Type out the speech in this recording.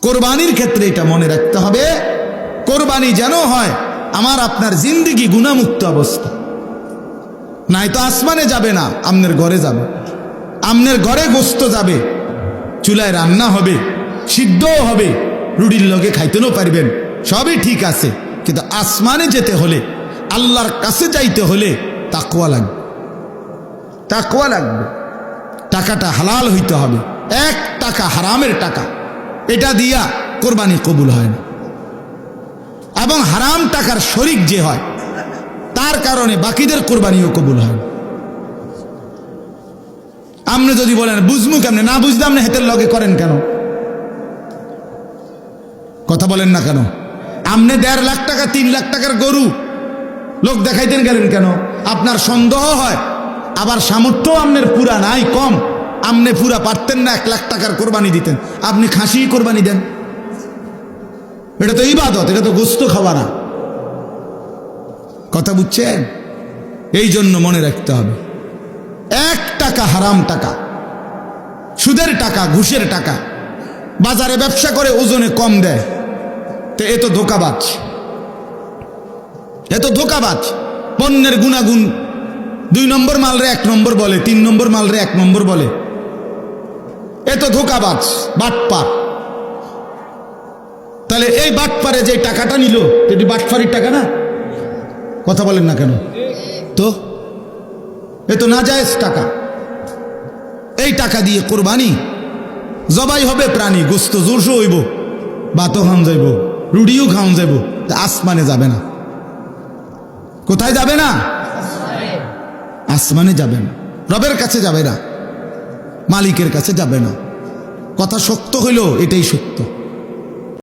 কোরবানির ক্ষেত্রে এটা মনে রাখতে হবে, কোরবানি যেন হয় আমার আপনার জিন্দেগি গুনাহমুক্ত অবস্থা। নাই তো আসমানে যাবে না, আপনার ঘরে যাবে, আপনার ঘরে গোস্ত যাবে, চুলায় রান্না হবে, সিদ্ধও হবে, রুটির লগে খাইতেও পারবেন, সবই ঠিক আছে। কিন্তু আসমানে যেতে হলে, আল্লাহর কাছে যাইতে হলে তাকওয়া লাগবে, তাকওয়া লাগবে। টাকাটা হালাল হইতে হবে। 1 টাকা হারামের টাকা, এটা দিয়া কোরবানি কবুল হয় না। এবং হারাম টাকার শরিক যে হয় তার কারণে বাকিদের কোরবানিও কবুল হয় না। আপনি যদি বলেন বুঝমু কেমনে, না বুঝলে আপনি হেতের লগে করেন কেন? কথা বলেন না কেন? আপনি 1.5 লাখ টাকা 3 লাখ টাকার গরু লোক দেখাইতেন গেলেন কেন? আপনার সন্দেহ হয়, আবার সামর্থ্য আপনার পুরা নাই, কম, আপনি পুরা পারতেন না 1 লাখ টাকার কোরবানি দিতেন, আপনি খাসি কোরবানি দেন। এটা তো ইবাদত, এটা তো গোস্ত খাওয়া না। কথা বুঝছেন? এই জন্য মনে রাখতে হবে, 1 টাকা হারাম টাকা, সুদের টাকা, ঘুষের টাকা, বাজারে ব্যবসা করে ওজনে কম দেয়, তো এ তো ধোঁকাবাজ, এ তো ধোঁকাবাজ। পণ্যের গুণাগুণ 2 নম্বর মালরে 1 নম্বর বলে, 3 নম্বর মালরে 1 নম্বর বলে, এ তো ধোঁকাবাজ, বাটপার। তাহলে এই বাটপারে যে টাকাটা নিল, এটি বাটপারির টাকা না? কথা বলেন না কেন? তো এ তো নাজায়েজ টাকা। এই টাকা দিয়ে কোরবানি জবাই হবে প্রাণী, গোস্ত জোরসো হইব, ভাতও খাওয়ান যাইব, রুটিও খাওয়ান যাইব, আসমানে যাবে না। কোথায় যাবে না? আসমানে যাবে না, রবের কাছে যাবে না, মালিকের কাছে যাবে না। কথা শক্ত হইল, এটাই সত্য।